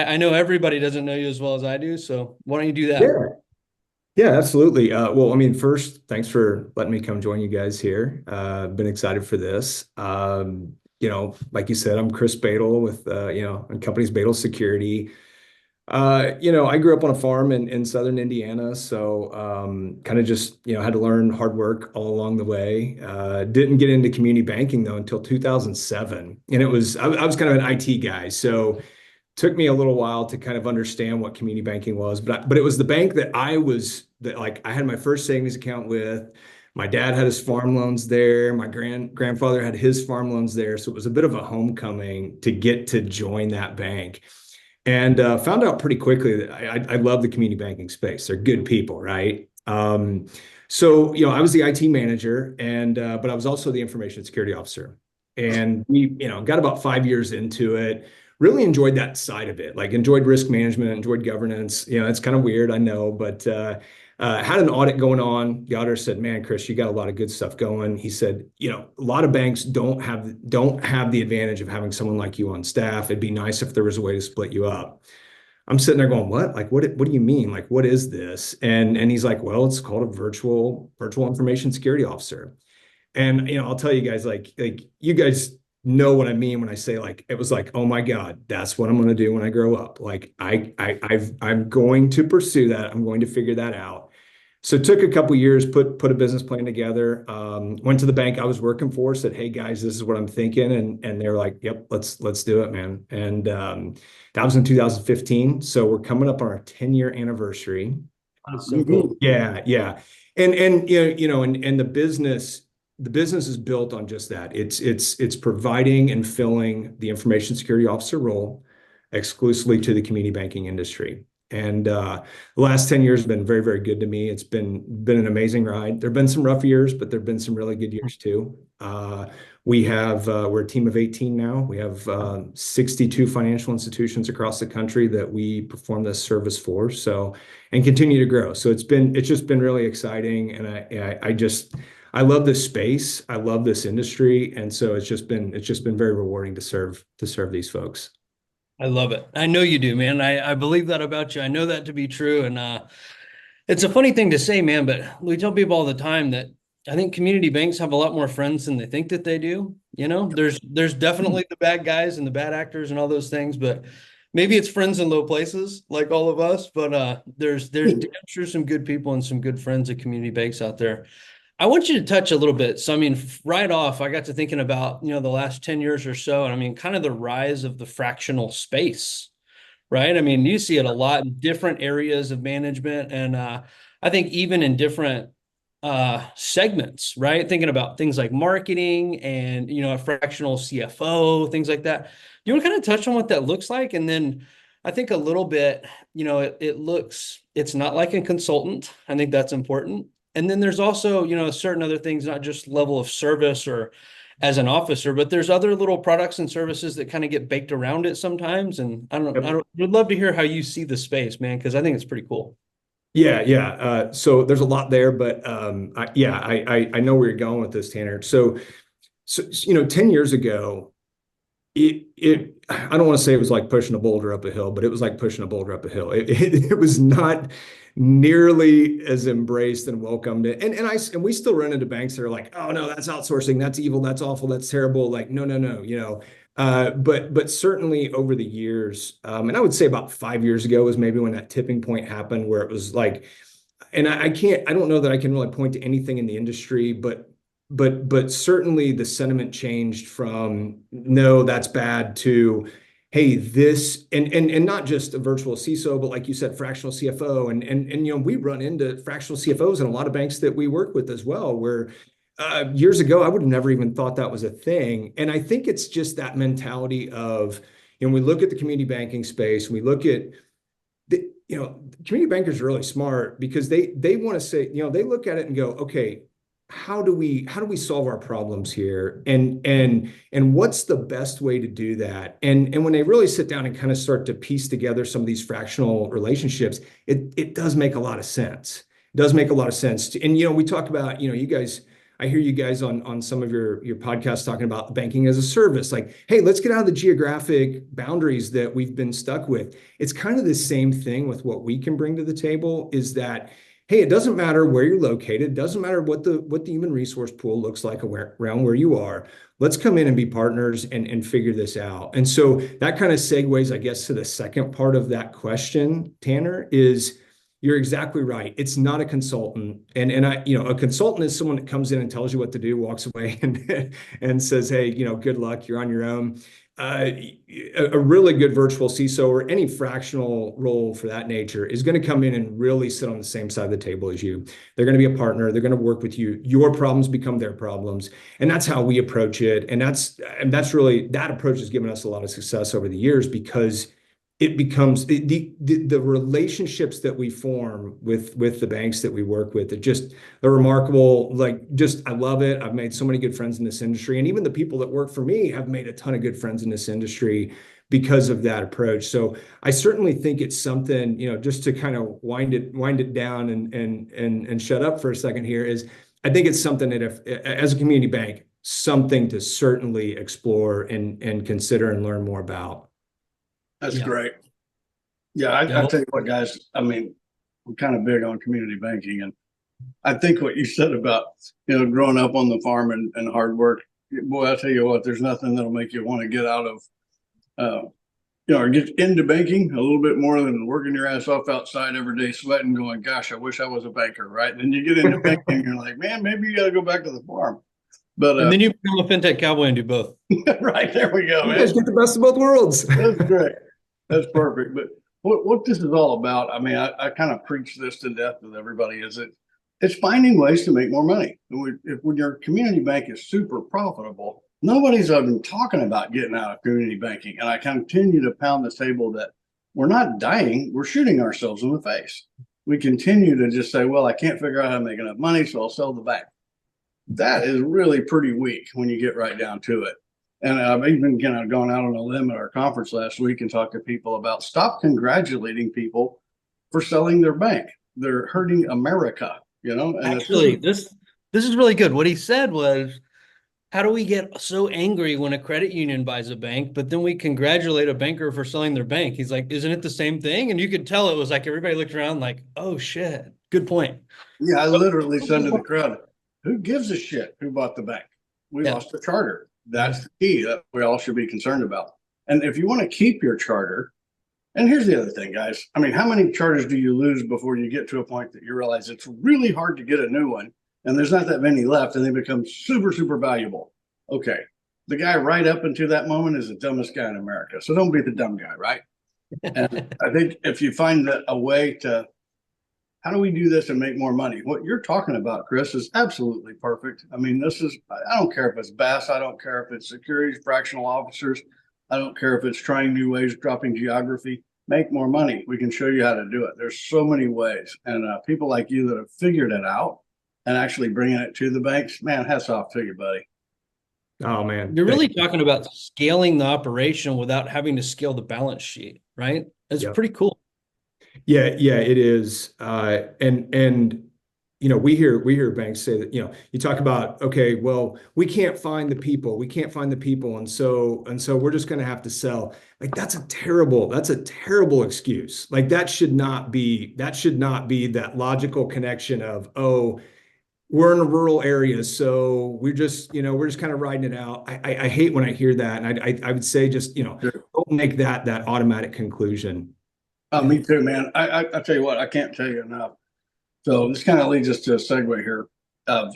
I know everybody doesn't know you as well as I do, so why don't you do that? Yeah. Yeah, absolutely. Well, I mean, first, thanks for letting me come join you guys here. Been excited for this. Like you said, I'm Chris Bedel with, and company's Bedel Security. I grew up on a farm in southern Indiana, so kind of just, had to learn hard work all along the way. Didn't get into community banking though until 2007, and I was kind of an IT guy, so took me a little while to kind of understand what community banking was, but it was the bank that like I had my first savings account with. My dad had his farm loans there. My grandfather had his farm loans there, so it was a bit of a homecoming to get to join that bank. And found out pretty quickly that I love the community banking space. They're good people, right? So I was the IT manager, and but I was also the information security officer. And we, got about 5 years into it. Really enjoyed that side of it. Like enjoyed risk management, enjoyed governance. It's kind of weird, I know, but had an audit going on. The auditor said, "Man, Chris, you got a lot of good stuff going." He said, a lot of banks don't have the advantage of having someone like you on staff. It'd be nice if there was a way to split you up. I'm sitting there going, "What? Like, what do you mean? Like, what is this?" And he's like, "Well, it's called a virtual information security officer." And I'll tell you guys, like you guys know what I mean when I say like it was like, oh my God, that's what I'm going to do when I grow up. Like I'm going to pursue that. I'm going to figure that out. So it took a couple years, put a business plan together. Went to the bank I was working for, said, "Hey guys, this is what I'm thinking," and they're like, "Yep, let's do it, man." And that was in 2015. So we're coming up on our 10-year anniversary. That's so cool. Yeah, yeah. And and the business is built on just that. It's providing and filling the information security officer role exclusively to the community banking industry. And the last 10 years have been very, very good to me. It's been an amazing ride. There have been some rough years, but there have been some really good years too. We're a team of 18 now. We have 62 financial institutions across the country that we perform this service for. So and continue to grow. So it's just been really exciting. And I love this space. I love this industry. And so it's just been very rewarding to serve these folks. I love it. I know you do, man. I believe that about you. I know that to be true. And it's a funny thing to say, man, but we tell people all the time that I think community banks have a lot more friends than they think that they do. There's definitely the bad guys and the bad actors and all those things, but maybe it's friends in low places like all of us. But there's damn sure some good people and some good friends at community banks out there. I want you to touch a little bit. So, I mean, right off, I got to thinking about, the last 10 years or so, and I mean, kind of the rise of the fractional space, right? I mean, you see it a lot in different areas of management, and I think even in different segments, right? Thinking about things like marketing and, a fractional CFO, things like that. You want to kind of touch on what that looks like? And then I think a little bit, it's not like a consultant. I think that's important. And then there's also, certain other things, not just level of service or as an officer, but there's other little products and services that kind of get baked around it sometimes. And would love to hear how you see the space, man, because I think it's pretty cool. Yeah, yeah. So there's a lot there, but I know where you're going with this, Tanner. So 10 years ago, I don't want to say it was like pushing a boulder up a hill, but it was like pushing a boulder up a hill. It was not nearly as embraced and welcomed. And we still run into banks that are like, "Oh no, that's outsourcing, that's evil, that's awful, that's terrible." Like, no, no, no, but certainly over the years, and I would say about 5 years ago was maybe when that tipping point happened where it was like, and I don't know that I can really point to anything in the industry, but certainly the sentiment changed from no, that's bad to hey, this and not just a virtual CISO, but like you said, fractional CFO. And we run into fractional CFOs in a lot of banks that we work with as well, where years ago I would have never even thought that was a thing. And I think it's just that mentality of, we look at the community banking space, we look at community bankers are really smart because they want to say, they look at it and go, okay, how do we solve our problems here, and what's the best way to do that? And when they really sit down and kind of start to piece together some of these fractional relationships, it does make a lot of sense. It does make a lot of sense. And we talk about, you guys, I hear you guys on some of your podcasts talking about banking as a service. Like, hey, let's get out of the geographic boundaries that we've been stuck with. It's kind of the same thing with what we can bring to the table is that, hey, it doesn't matter where you're located. It doesn't matter what the human resource pool looks like around where you are. Let's come in and be partners and figure this out. And so that kind of segues, I guess, to the second part of that question, Tanner, is you're exactly right. It's not a consultant. And a consultant is someone that comes in and tells you what to do, walks away and says, hey, good luck, you're on your own. A really good virtual CISO or any fractional role for that nature is going to come in and really sit on the same side of the table as you. They're going to be a partner. They're going to work with you. Your problems become their problems. And that's how we approach it. And that's really, that approach has given us a lot of success over the years because it becomes the relationships that we form with the banks that we work with. They're remarkable. I love it. I've made so many good friends in this industry, and even the people that work for me have made a ton of good friends in this industry because of that approach. So I certainly think it's something, just to kind of wind it down and shut up for a second here is I think it's something that as a community bank, something to certainly explore and consider and learn more about. That's great. Yeah, I tell you what, guys, I mean, I'm kind of big on community banking. And I think what you said about, growing up on the farm and hard work, boy, I tell you what, there's nothing that'll make you want to get out of, or get into banking a little bit more than working your ass off outside every day, sweating, going, gosh, I wish I was a banker, right? And then you get into banking and you're like, man, maybe you got to go back to the farm. But and then you become a FinTech Cowboy and do both. Right, there we go, man. You guys get the best of both worlds. That's great. That's perfect. But what this is all about, I mean, I kind of preach this to death with everybody, is it's finding ways to make more money. When your community bank is super profitable, nobody's even talking about getting out of community banking. And I continue to pound the table that we're not dying, we're shooting ourselves in the face. We continue to just say, well, I can't figure out how to make enough money, so I'll sell the bank. That is really pretty weak when you get right down to it. And I've even gone out on a limb at our conference last week and talked to people about stop congratulating people for selling their bank. They're hurting America, And actually, this is really good. What he said was, how do we get so angry when a credit union buys a bank, but then we congratulate a banker for selling their bank? He's like, isn't it the same thing? And you could tell it was like everybody looked around like, oh shit, good point. Yeah, I literally said to the crowd, who gives a shit who bought the bank? We lost the charter. That's the key that we all should be concerned about. And if you want to keep your charter, and here's the other thing, guys. I mean, how many charters do you lose before you get to a point that you realize it's really hard to get a new one and there's not that many left and they become super, super valuable? Okay. The guy right up until that moment is the dumbest guy in America. So don't be the dumb guy, right? And I think if you find a way to, how do we do this and make more money? What you're talking about, Chris, is absolutely perfect. I mean, I don't care if it's BAS, I don't care if it's securities, fractional officers, I don't care if it's trying new ways, dropping geography, make more money. We can show you how to do it. There's so many ways. And people like you that have figured it out and actually bringing it to the banks, man, hats off to you, buddy. Oh, man. You're really talking about scaling the operation without having to scale the balance sheet, right? It's pretty cool. Yeah, it is. We hear banks say that, you talk about, okay, well, we can't find the people. And so we're just going to have to sell. Like, that's a terrible excuse. Like, that should not be that logical connection of, oh, we're in a rural area, so we're just kind of riding it out. I hate when I hear that. And I would say just, don't make that automatic conclusion. Me too, man. I tell you what, I can't tell you enough. So this kind of leads us to a segue here of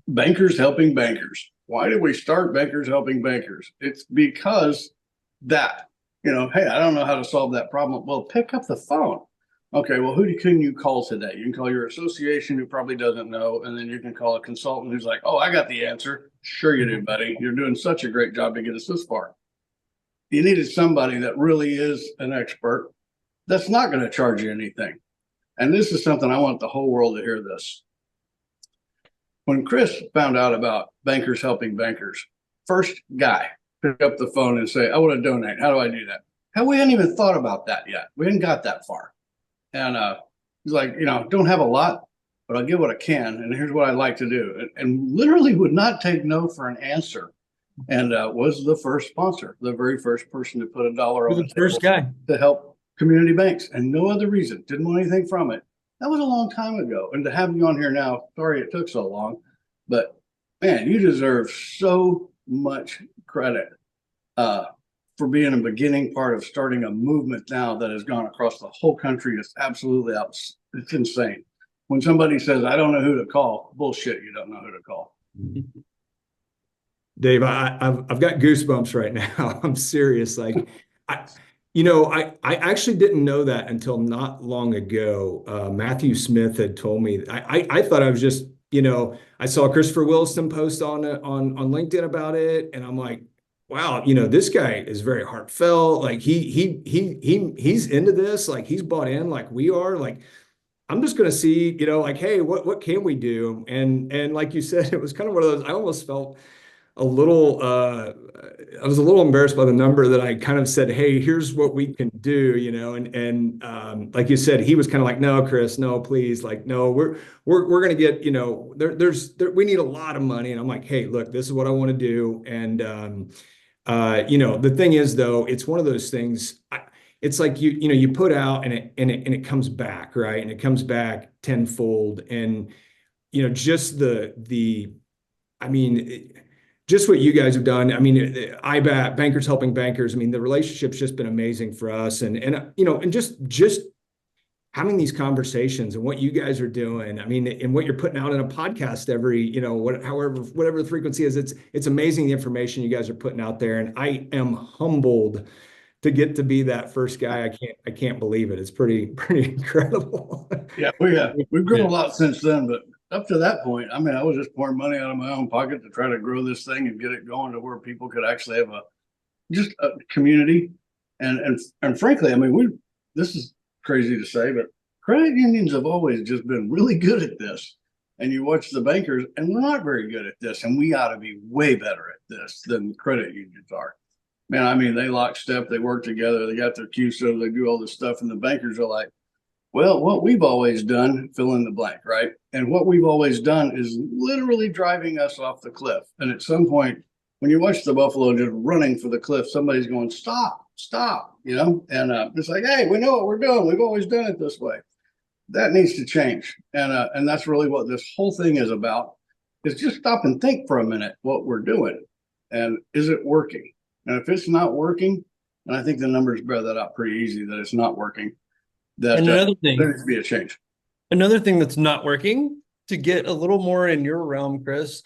bankers helping bankers. Why did we start bankers helping bankers? It's because that, hey, I don't know how to solve that problem. Well, pick up the phone. Okay, well, who can you call today? You can call your association who probably doesn't know, and then you can call a consultant who's like, oh, I got the answer. Sure you do, buddy. You're doing such a great job to get us this far. You needed somebody that really is an expert that's not going to charge you anything. And this is something I want the whole world to hear this. When Chris found out about bankers helping bankers, first guy pick up the phone and say, I want to donate. How do I do that? Hell, we hadn't even thought about that yet. We hadn't got that far. And he's like, don't have a lot. but I'll give what I can. And here's what I like to do. And literally would not take no for an answer. And was the first sponsor, the very first person to put $1 on the first table guy to help community banks, and no other reason. Didn't want anything from it. That was a long time ago. And to have you on here now, sorry it took so long, but man, you deserve so much credit for being a beginning part of starting a movement now that has gone across the whole country. It's absolutely it's insane. When somebody says, I don't know who to call, bullshit, you don't know who to call. Dave, I've got goosebumps right now. I'm serious. Like, I actually didn't know that until not long ago. Matthew Smith had told me. I thought I was just, I saw Christopher Wilson post on LinkedIn about it, and I'm like, wow, this guy is very heartfelt. Like he's into this. Like he's bought in, like we are. Like I'm just gonna see, like, hey, what can we do? And like you said, it was kind of one of those. I almost felt a little I was a little embarrassed by the number that I kind of said, hey, here's what we can do, and like you said, he was kind of like, no, Chris, no, please, like, no, we're gonna get, we need a lot of money. And I'm like, hey, look, this is what I want to do. And the thing is, though, it's one of those things. It's like you put out and it comes back, right? And it comes back tenfold. And just just what you guys have done. I mean, IBAT, Bankers Helping Bankers. I mean, the relationship's just been amazing for us, and just having these conversations and what you guys are doing. I mean, and what you're putting out in a podcast every, whatever the frequency is. It's amazing the information you guys are putting out there, and I am humbled to get to be that first guy. I can't believe it. It's pretty incredible. Yeah, we've grown a lot since then, but up to that point, I mean, I was just pouring money out of my own pocket to try to grow this thing and get it going to where people could actually have just a community. And frankly, I mean, this is crazy to say, but credit unions have always just been really good at this. And you watch the bankers, and we're not very good at this, and we ought to be way better at this than credit unions are. Man, I mean, they lockstep, they work together, they got their CISO, they do all this stuff, and the bankers are like, well, what we've always done, fill in the blank, right? And what we've always done is literally driving us off the cliff. And at some point, when you watch the buffalo just running for the cliff, somebody's going, stop, and it's like, hey, we know what we're doing. We've always done it this way. That needs to change. And that's really what this whole thing is about, is just stop and think for a minute what we're doing. And is it working? And if it's not working, and I think the numbers bear that out pretty easy, that it's not working, that another thing, there needs to be a change. Another thing that's not working, to get a little more in your realm, Chris,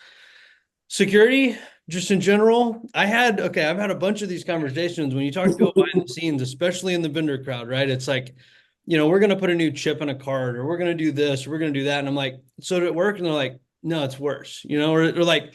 security, just in general. I've had a bunch of these conversations when you talk to people behind the scenes, especially in the vendor crowd, right? It's like, we're going to put a new chip in a card, or we're going to do this, or we're going to do that. And I'm like, so did it work? And they're like, no, it's worse, or like,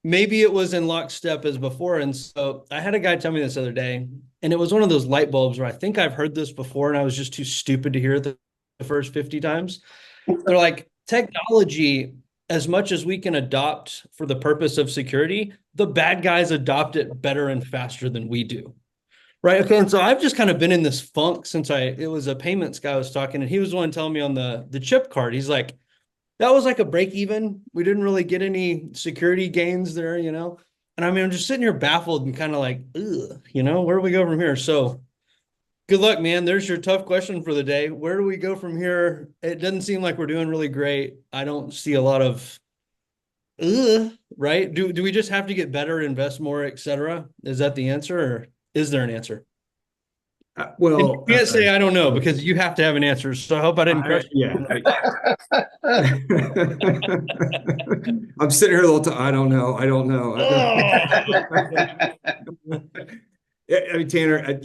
maybe it was in lockstep as before. And so I had a guy tell me this other day, and it was one of those light bulbs where I think I've heard this before, and I was just too stupid to hear it the first 50 times. They're like, technology, as much as we can adopt for the purpose of security, the bad guys adopt it better and faster than we do. Right. Okay. And so I've just kind of been in this funk since it was a payments guy I was talking, and he was the one telling me on the chip card. He's like, that was like a break even. We didn't really get any security gains there, And I mean, I'm just sitting here baffled and kind of like, ugh, where do we go from here? So good luck, man. There's your tough question for the day. Where do we go from here? It doesn't seem like we're doing really great. I don't see a lot of, right? Do we just have to get better, invest more, et cetera? Is that the answer, or is there an answer? Well, you can't say I don't know, because you have to have an answer. So I hope I didn't crush you. I'm sitting here a little time. I don't know. I mean, Tanner,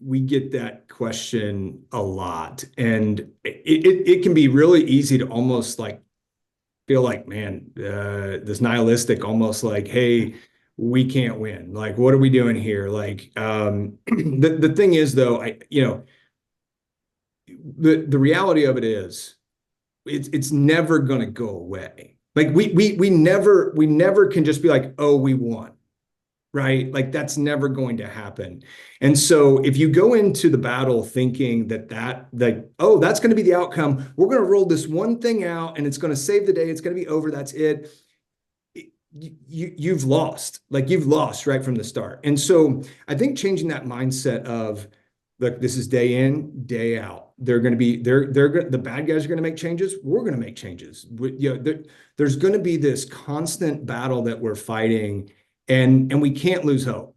we get that question a lot, and it can be really easy to almost like feel like, man, this nihilistic, almost like, hey, we can't win. Like, what are we doing here? Like, the thing is, though, the reality of it is, it's never going to go away. Like we never can just be like, oh, we won. right? Like that's never going to happen. And so if you go into the battle thinking oh, that's going to be the outcome, we're going to roll this one thing out and it's going to save the day, it's going to be over, that's it. You've lost right from the start. And so I think changing that mindset of, look, this is day in, day out. The bad guys are going to make changes. We're going to make changes. There's going to be this constant battle that we're fighting, and we can't lose hope.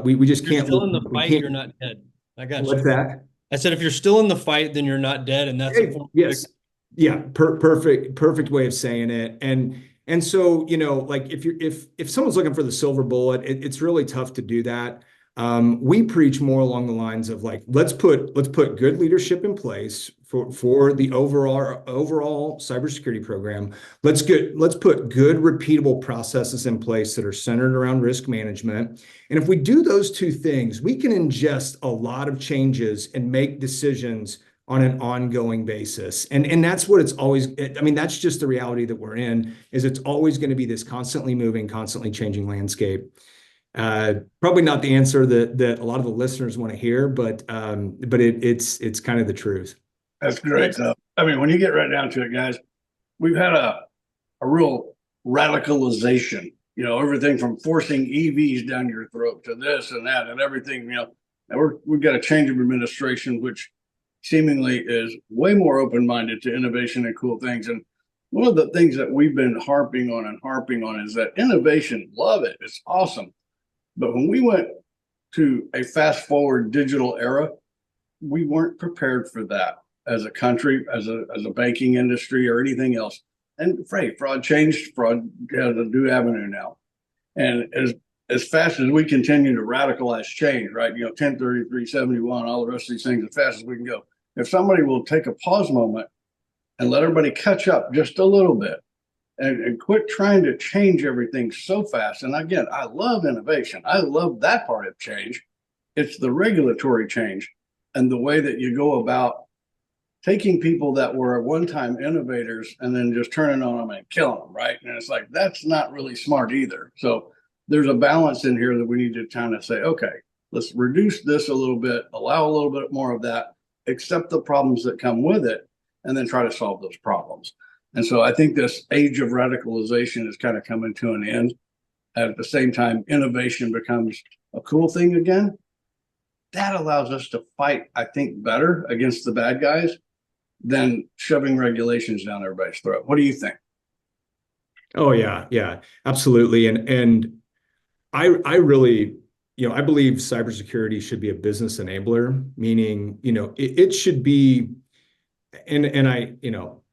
We just If you're can't. still in the fight, you're not dead. I got you. What's that? I said, if you're still in the fight, then you're not dead, and that's a form of yes, victory. yeah, perfect way of saying it. And so, like if someone's looking for the silver bullet, it's really tough to do that. We preach more along the lines of like, let's put good leadership in place for the overall cybersecurity program. Let's put good repeatable processes in place that are centered around risk management. And if we do those two things, we can ingest a lot of changes and make decisions on an ongoing basis. And that's what it's always, I mean, that's just the reality that we're in, is it's always going to be this constantly moving, constantly changing landscape. Probably not the answer that a lot of the listeners want to hear, but it's kind of the truth. That's great. I mean, when you get right down to it, guys, we've had a real radicalization, everything from forcing EVs down your throat to this and that and everything, and we've got a change of administration, which seemingly is way more open-minded to innovation and cool things. And one of the things that we've been harping on is that innovation, love it. It's awesome. But when we went to a fast forward digital era, we weren't prepared for that as a country, as a banking industry or anything else. And fraud changed. Fraud has a new avenue now. And as fast as we continue to radicalize change, right? 1033, 71, all the rest of these things, as fast as we can go. If somebody will take a pause moment and let everybody catch up just a little bit and quit trying to change everything so fast. And again, I love innovation. I love that part of change. It's the regulatory change and the way that you go about taking people that were at one time innovators and then just turning on them and killing them, right? And it's like, that's not really smart either. So there's a balance in here that we need to kind of say, okay, let's reduce this a little bit, allow a little bit more of that, accept the problems that come with it, and then try to solve those problems. And so I think this age of radicalization is kind of coming to an end. At the same time, innovation becomes a cool thing again. That allows us to fight, I think, better against the bad guys than shoving regulations down everybody's throat. What do you think? Oh yeah, absolutely. And I really, I believe cybersecurity should be a business enabler, meaning, it should be, and I,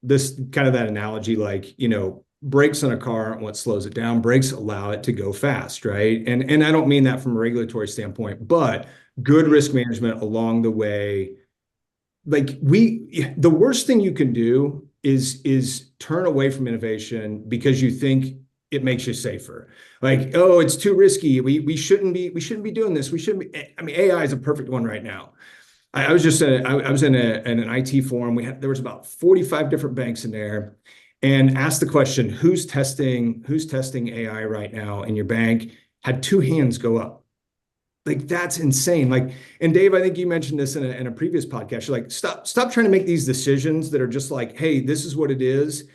this kind of that analogy, like, brakes on a car aren't what slows it down. Brakes allow it to go fast, right? And I don't mean that from a regulatory standpoint, but good risk management along the way. Like the worst thing you can do is turn away from innovation because you think it makes you safer. Like, oh, it's too risky. We shouldn't be doing this. We shouldn't be. I mean, AI is a perfect one right now. I was in an IT forum. There was about 45 different banks in there, and asked the question, who's testing AI right now in your bank? Had 2 hands go up. Like, that's insane. Like, and Dave, I think you mentioned this in a previous podcast. You're like, stop trying to make these decisions that are just like, hey, this is what it is,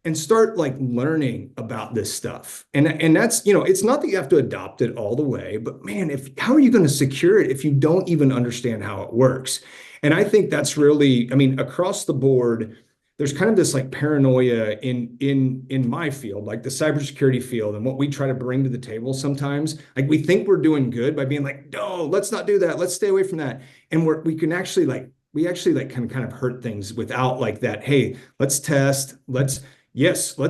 and start like learning about this stuff. And that's, it's not that you have to adopt it all the way, but man, how are you going to secure it if you don't even understand how it works? And I think that's really, I mean, across the board, there's kind of this like paranoia in my field, like the cybersecurity field, and what we try to bring to the table sometimes. Like, we think we're doing good by being like, no, let's not do that. Let's stay away from that. And we can actually can kind of hurt things without like that. Hey, let's test. Let's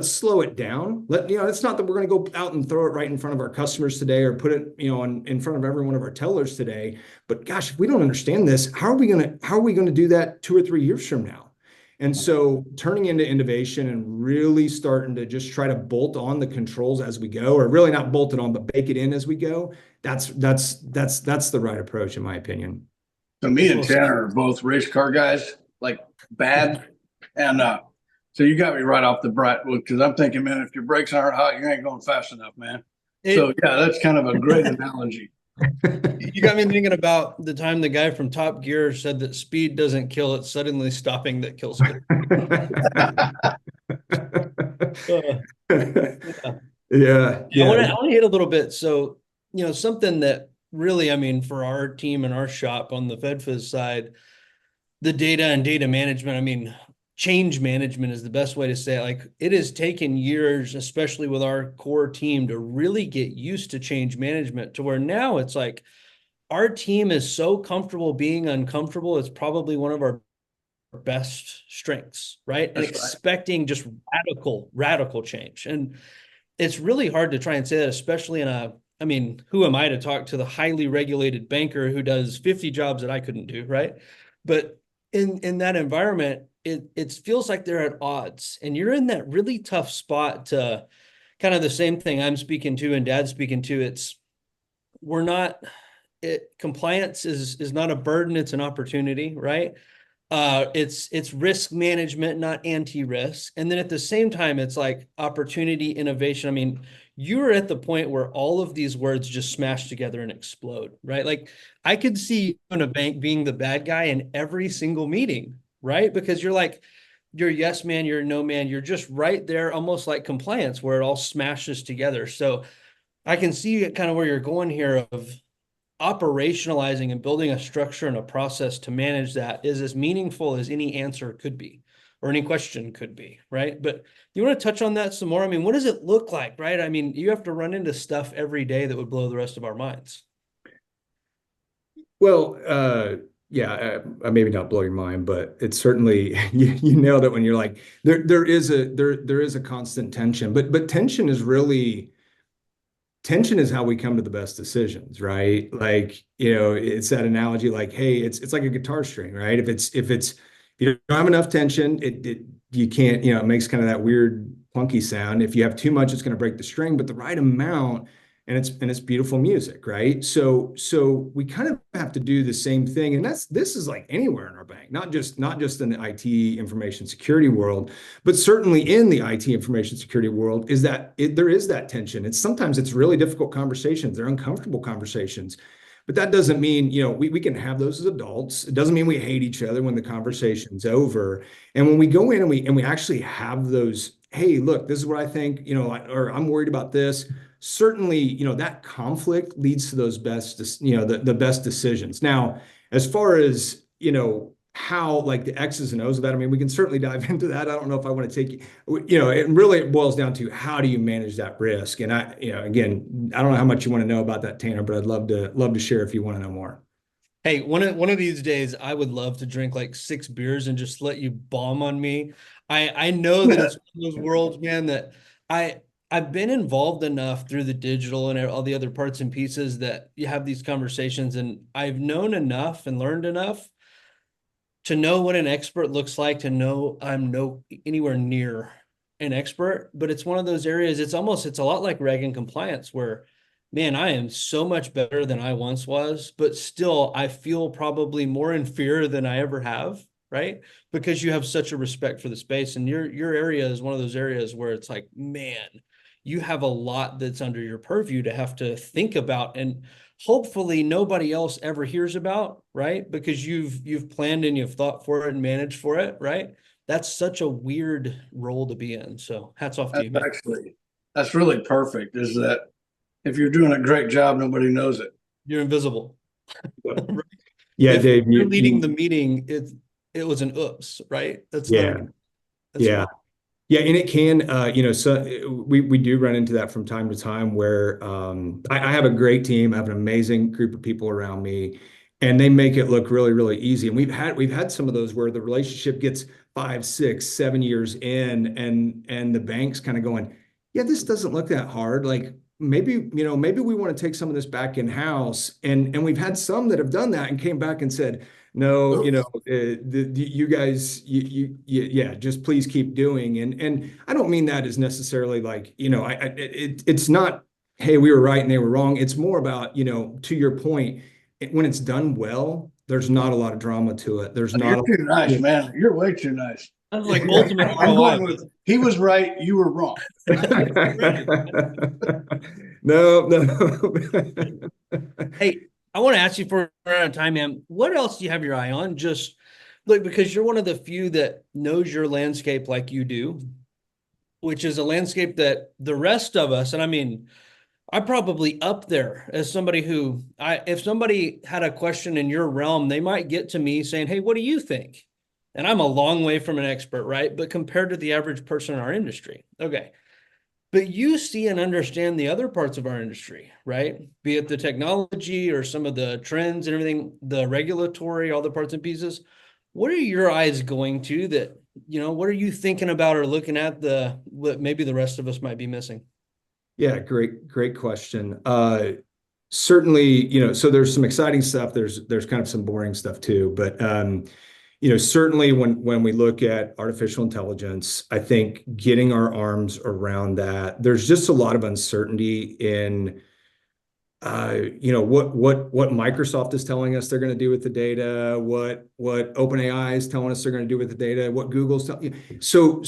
slow it down. It's not that we're going to go out and throw it right in front of our customers today or put it, in front of every one of our tellers today. But gosh, if we don't understand this, how are we going to do that 2 or 3 years from now? And so turning into innovation and really starting to just try to bolt on the controls as we go, or really not bolt it on, but bake it in as we go. That's the right approach, in my opinion. So me and Tanner are both race car guys, like bad. And so you got me right off the bat, because I'm thinking, man, if your brakes aren't hot, you ain't going fast enough, man. So yeah, that's kind of a great analogy. You got me thinking about the time the guy from Top Gear said that speed doesn't kill, it's suddenly stopping that kills me. Uh, yeah. Yeah, I yeah. want to hit a little bit. So, something that really, I mean, for our team and our shop on the FedFizz side, the data and data management, I mean, change management is the best way to say it. Like, it has taken years, especially with our core team, to really get used to change management to where now it's like our team is so comfortable being uncomfortable. It's probably one of our best strengths, right? And That's right. expecting just radical change. And it's really hard to try and say that, especially I mean, who am I to talk to the highly regulated banker who does 50 jobs that I couldn't do, right? But in that environment, it feels like they're at odds, and you're in that really tough spot to kind of the same thing I'm speaking to and Dad's speaking to. We're not compliance is not a burden, it's an opportunity, right? It's risk management, not anti-risk. And then at the same time, it's like opportunity, innovation. I mean, you're at the point where all of these words just smash together and explode, right? Like I could see you in a bank being the bad guy in every single meeting, right? Because you're yes man, you're no man, you're just right there, almost like compliance, where it all smashes together. So I can see kind of where you're going here of operationalizing and building a structure and a process to manage that is as meaningful as any answer could be or any question could be, right? But you want to touch on that some more? I mean, what does it look like, right? I mean, you have to run into stuff every day that would blow the rest of our minds. Well, yeah, maybe not blow your mind, but it's certainly you nailed it when you're like there is a constant tension, but tension is how we come to the best decisions, right? Like, it's that analogy like, hey, it's like a guitar string, right? If you don't have enough tension, you can't, it makes kind of that weird plunky sound. If you have too much, it's going to break the string, but the right amount, and it's beautiful music, right? So we kind of have to do the same thing. And this is like anywhere in our bank, not just in the IT information security world, but certainly in the IT information security world, is that there is that tension. Sometimes it's really difficult conversations. They're uncomfortable conversations. But that doesn't mean, we can have those as adults. It doesn't mean we hate each other when the conversation's over. And when we go in and we actually have those, hey, look, this is what I think, or I'm worried about this. Certainly, that conflict leads to those best, the best decisions. Now, as far as, how like the X's and O's of that, I mean, we can certainly dive into that. I don't know if I want to take, it really boils down to how do you manage that risk? And again, I don't know how much you want to know about that, Tanner, but I'd love to share if you want to know more. Hey, one of these days, I would love to drink like 6 beers and just let you bomb on me. I know that it's one of those worlds, man, that I've been involved enough through the digital and all the other parts and pieces that you have these conversations, and I've known enough and learned enough to know what an expert looks like, to know I'm no anywhere near an expert. But it's one of those areas, it's a lot like reg and compliance where, man, I am so much better than I once was, but still I feel probably more in fear than I ever have, right? Because you have such a respect for the space, and your area is one of those areas where it's like, man, you have a lot that's under your purview to have to think about, and hopefully nobody else ever hears about, right? Because you've planned and you've thought for it and managed for it, right? That's such a weird role to be in. So hats off to you, man. That's really perfect, is that if you're doing a great job, nobody knows it. You're invisible. Yeah, If Dave, you're leading the meeting, it was an oops, right? That's yeah, not that's yeah. fine. Yeah, and it can, so we do run into that from time to time where I have a great team, I have an amazing group of people around me, and they make it look really, really easy. And we've had some of those where the relationship gets 5, 6, 7 years in, and the bank's kind of going, yeah, this doesn't look that hard. Like maybe we want to take some of this back in house. And we've had some that have done that and came back and said, no, you guys, yeah, just please keep doing. And I don't mean that as necessarily like, it's not, hey, we were right and they were wrong. It's more about, to your point, when it's done well, there's not a lot of drama to it. There's not. You're too nice, man. You're way too nice. That's like ultimate I'm ROI. going with, he was right, you were wrong. No. Hey, I want to ask you for out of time, man. What else do you have your eye on? Just look, because you're one of the few that knows your landscape like you do, which is a landscape that the rest of us, and I mean, I'm probably up there as somebody who if somebody had a question in your realm, they might get to me saying, "Hey, what do you think?" And I'm a long way from an expert, right? But compared to the average person in our industry, okay. But you see and understand the other parts of our industry, right? Be it the technology or some of the trends and everything, the regulatory, all the parts and pieces. What are your eyes going to that, what are you thinking about or looking at what maybe the rest of us might be missing? Yeah, great question. Certainly, so there's some exciting stuff. There's kind of some boring stuff too. But certainly when we look at artificial intelligence, I think getting our arms around that, there's just a lot of uncertainty in what Microsoft is telling us they're going to do with the data, what OpenAI is telling us they're going to do with the data, what Google's telling you. So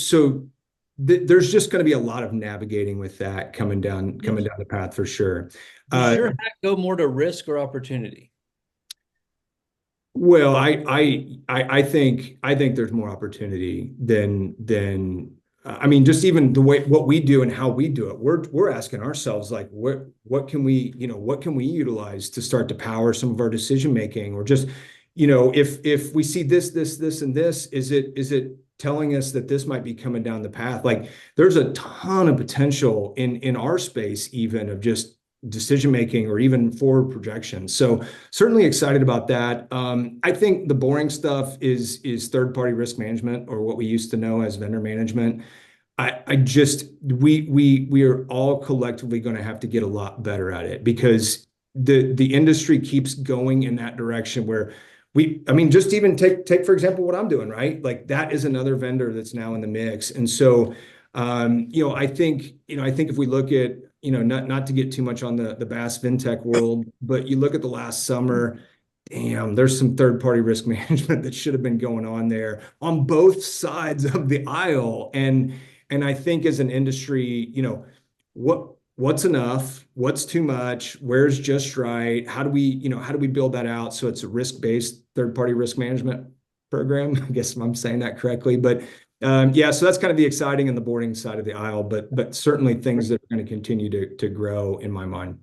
there's just going to be a lot of navigating with that coming down the path for sure. Does your hack go more to risk or opportunity? Well, I think there's more opportunity than I mean, just even the way what we do and how we do it. We're asking ourselves like, what can we utilize to start to power some of our decision making, or just if we see this and this, is it telling us that this might be coming down the path? Like, there's a ton of potential in our space, even of just decision making or even forward projections. So certainly excited about that. I think the boring stuff is third-party risk management, or what we used to know as vendor management. We are all collectively going to have to get a lot better at it, because the industry keeps going in that direction where I mean, just even take for example what I'm doing, right? Like, that is another vendor that's now in the mix. And so I think if we look at, not to get too much on the BaaS FinTech world, but you look at the last summer, damn, there's some third-party risk management that should have been going on there on both sides of the aisle. And I think as an industry, what's enough, what's too much, where's just right? How do we build that out so it's a risk-based third-party risk management program? I guess I'm saying that correctly, but yeah, so that's kind of the exciting and the boring side of the aisle, but certainly things that are going to continue to grow in my mind.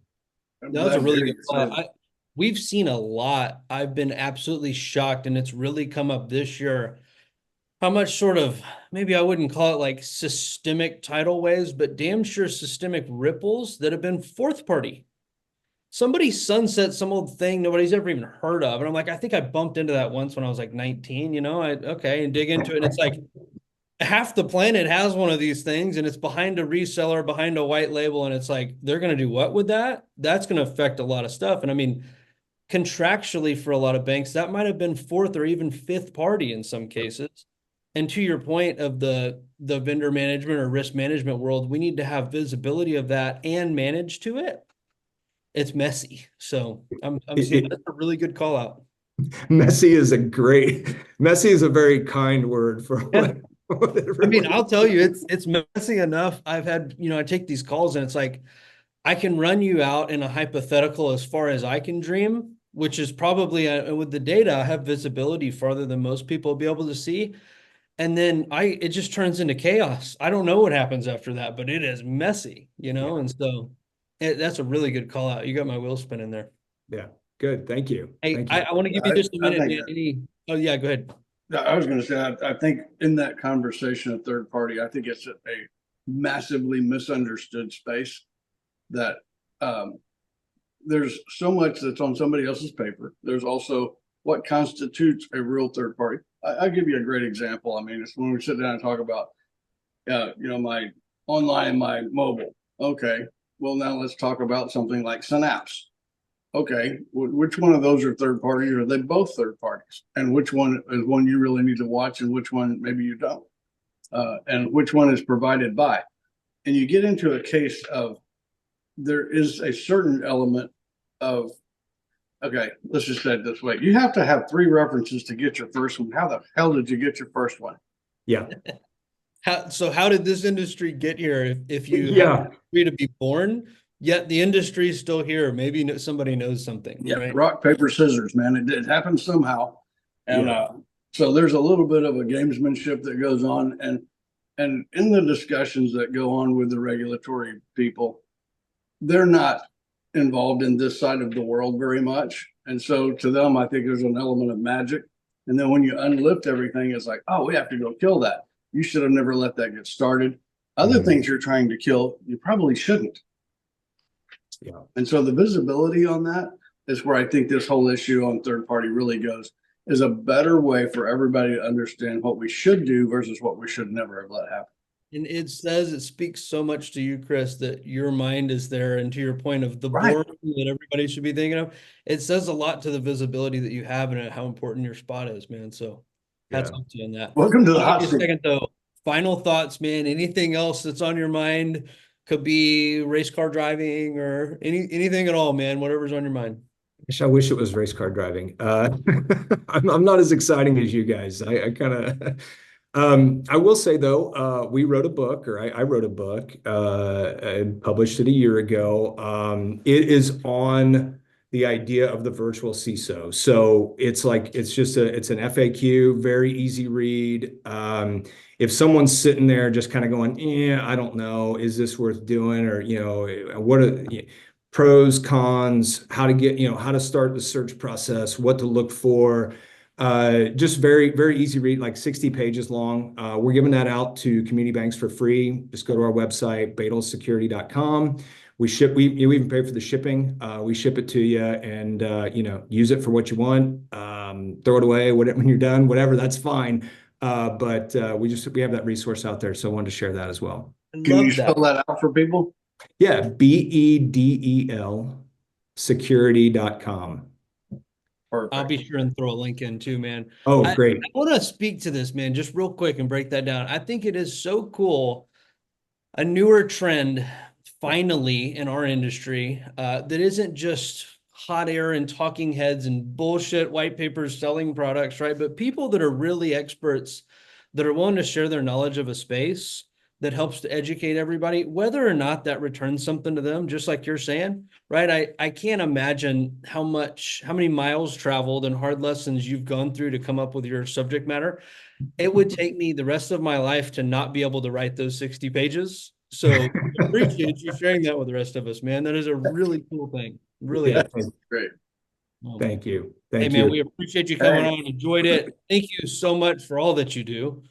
That's a really good thought. We've seen a lot. I've been absolutely shocked, and it's really come up this year. How much sort of, maybe I wouldn't call it like systemic tidal waves, but damn sure systemic ripples that have been fourth party. Somebody sunset some old thing nobody's ever even heard of. And I'm like, I think I bumped into that once when I was like 19, and dig into it. And it's like, half the planet has one of these things, and it's behind a reseller, behind a white label. And it's like, they're going to do what with that? That's going to affect a lot of stuff. And I mean, contractually for a lot of banks, that might have been fourth or even fifth party in some cases. And to your point of the vendor management or risk management world, we need to have visibility of that and manage to it. It's messy. So I'm seeing that's a really good call out. Messy is a very kind word for what I mean, I'll tell you, it's messy enough. I've had, I take these calls and it's like, I can run you out in a hypothetical as far as I can dream, which is probably with the data, I have visibility farther than most people will be able to see. And then it just turns into chaos. I don't know what happens after that, but it is messy, And so that's a really good call out. You got my wheel spinning there. Yeah. Good. Thank you. Hey, Thank you. I want to give you just a minute, man. Oh yeah, go ahead. I was going to say, I think in that conversation of third party, I think it's a massively misunderstood space that there's so much that's on somebody else's paper. There's also what constitutes a real third party. I'll give you a great example. I mean, it's when we sit down and talk about, my online, my mobile. Okay, well, now let's talk about something like Synapse. Okay, which one of those are third party, or are they both third parties? And which one is one you really need to watch, and which one maybe you don't? And which one is provided by? And you get into a case of there is a certain element of, okay, let's just say it this way. You have to have 3 references to get your first one. How the hell did you get your first one? Yeah. How did this industry get here? If you Yeah. have to be born, yet the industry is still here. Maybe somebody knows something, Yeah, right? rock, paper, scissors, man. It happens somehow. And Yeah. so there's a little bit of a gamesmanship that goes on. And in the discussions that go on with the regulatory people, they're not involved in this side of the world very much. And so to them, I think there's an element of magic. And then when you unlift everything, it's like, oh, we have to go kill that. You should have never let that get started. Other things you're trying to kill, you probably shouldn't. Yeah. And so the visibility on that is where I think this whole issue on third party really goes, is a better way for everybody to understand what we should do versus what we should never have let happen. And it speaks so much to you, Chris, that your mind is there. And to your point of the Right. board that everybody should be thinking of, it says a lot to the visibility that you have and how important your spot is, man. So hats off to you on that. Welcome to the I'll hot give you a seat. second though. Final thoughts, man. Anything else that's on your mind? Could be race car driving or anything at all, man. Whatever's on your mind. I wish it was race car driving. I'm not as exciting as you guys. I kind of, I will say though, we wrote a book, or I wrote a book, and published it a year ago. It is on the idea of the virtual CISO. So it's it's an FAQ, very easy read. If someone's sitting there just kind of going, yeah, I don't know, is this worth doing? Or, what are pros, cons, how to get, how to start the search process, what to look for. Just very, very easy read, like 60 pages long. We're giving that out to community banks for free. Just go to our website, bedelsecurity.com. We even pay for the shipping. We ship it to you and, use it for what you want. Throw it away when you're done, whatever, that's fine. But we have that resource out there. So I wanted to share that as well. Can you spell that out for people? Yeah, BEDEL security.com. Perfect. I'll be sure and throw a link in too, man. Oh, great. I want to speak to this, man, just real quick and break that down. I think it is so cool. A newer trend finally in our industry that isn't just hot air and talking heads and bullshit white papers selling products, right? But people that are really experts that are willing to share their knowledge of a space that helps to educate everybody, whether or not that returns something to them, just like you're saying, right? I can't imagine how many miles traveled and hard lessons you've gone through to come up with your subject matter. It would take me the rest of my life to not be able to write those 60 pages. So appreciate you sharing that with the rest of us, man. That is a really cool thing. Really. Yeah, Great. thank you. Hey, Thank man, you. we appreciate you coming on. Enjoyed it. Thank you so much for all that you do.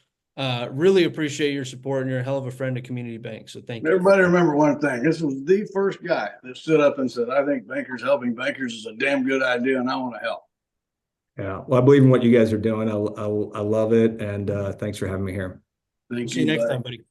Really appreciate your support, and you're a hell of a friend to Community Bank. So thank you. Everybody remember one thing. This was the first guy that stood up and said, I think bankers helping bankers is a damn good idea and I want to help. Yeah. Well, I believe in what you guys are doing. I love it. And thanks for having me here. Thank See you you next buddy. time, buddy.